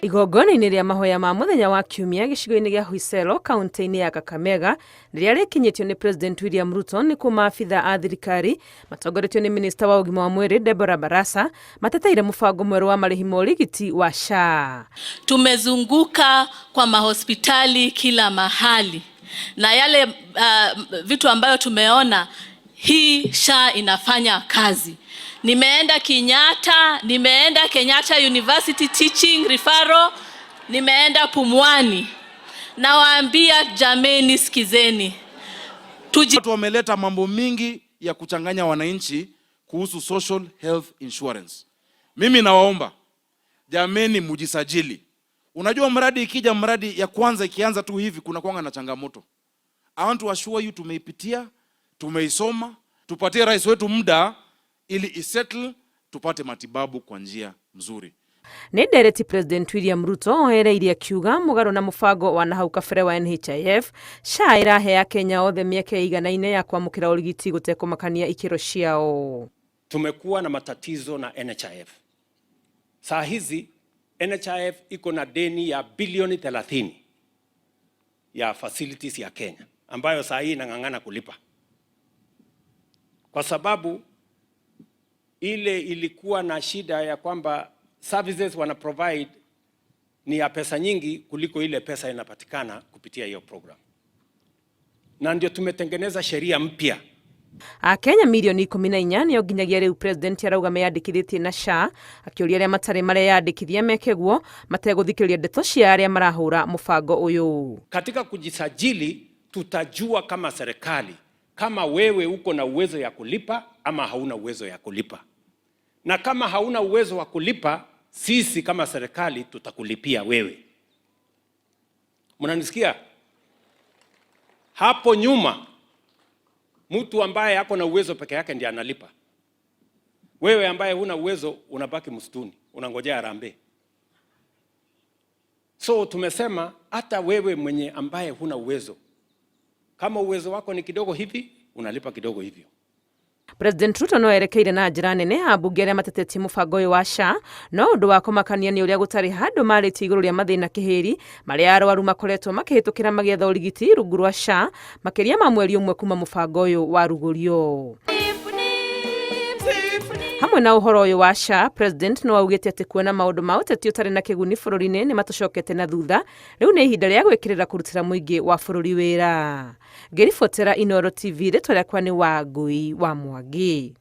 Igongona-inĩ rĩa mahoya ma muthenya wa kiumia gĩcigo-inĩ gĩa Huisero kaunti-inĩ ya Kakamega rĩrĩa rĩkinyĩtio nĩ President William Ruto nĩ kuuma abitha a thirikari matongoretio nĩ minista wa ũgima wa mwĩrĩ Deborah Barasa mateteire mũbango mwerũ wa marĩhi ma ũrigiti wa SHA. Tumezunguka kwa mahospitali kila mahali na yale vitu ambayo tumeona hii SHA inafanya kazi. Nimeenda Kenyatta University Teaching Referral, nimeenda Pumwani. Nawaambia jameni, sikizeni. Watu wameleta mambo mingi ya kuchanganya wananchi kuhusu social health insurance. Mimi nawaomba jameni, mujisajili. Unajua mradi ya kwanza ikianza tu hivi kuna kuanga na changamoto. I want to assure you tumeipitia, tumeisoma, tupatie rais wetu muda ili isettle tupate matibabu kwa njia mzuri. Nĩ ndereti President William Ruto oereirie akiuga mũgarũ na mũbango wa nahau kabere wa NHIF, SHA irahe Akenya othe mĩeke iganaine ya kwamũkĩra ũrigiti gũtekũmakania ikĩro ciao. Tumekuwa na matatizo na NHIF. Saa hizi NHIF iko na deni ya bilioni 30 ya facilities ya Kenya ambayo saa hii inang'ang'ana kulipa. Kwa sababu ile ilikuwa na shida ya kwamba services wana provide ni ya pesa nyingi kuliko ile pesa inapatikana kupitia hiyo program. Na ndio tumetengeneza sheria mpya. Akenya milioni 14 nĩo nginyagia rĩu president arauga meyandĩkithĩtie na SHA, akĩũria arĩa matarĩ mareyandĩkithia mekeguo mategũthikĩrĩria ndeto cia arĩa marahũra mũbango ũyũ. Katika kujisajili tutajua kama serikali kama wewe uko na uwezo ya kulipa ama hauna uwezo ya kulipa. Na kama hauna uwezo wa kulipa, sisi kama serikali tutakulipia wewe. Mnanisikia? Hapo nyuma mtu ambaye ako na uwezo peke yake ndiye analipa. Wewe ambaye huna uwezo unabaki msituni, unangojea harambee. So tumesema hata wewe mwenye ambaye huna uwezo, kama uwezo wako ni kidogo hivi, unalipa kidogo hivyo. President Ruto no erekeire na njĩra nene ambunge arĩa matetetie mũbango ũyũ wa SHA, no ũndũ wa kũmakania nĩ ũrĩa gũtarĩ handũ marĩtie igũrũ rĩa mathĩna kĩhĩri marĩa arwaru makoretwo makĩhĩtũkĩra magĩetha ũrigiti rungu rwa SHA makĩria ma mweri ũmwe kuma mũbango ũyũ warugũrio. Hamwe na ũhoro ũyũ wa SHA, President no augĩte atĩ kuona maũndũ ma ũteti ũtarĩ na kĩguni bũrũri-inĩ nĩ matũcokete na thutha, rĩu nĩ ihinda rĩa gwĩkĩrĩra kũrutĩra mũingĩ wa bũrũri wĩra. Ngĩribotera Inooro TV, rĩtwa rĩakwa nĩ Wangui wa Mwangi.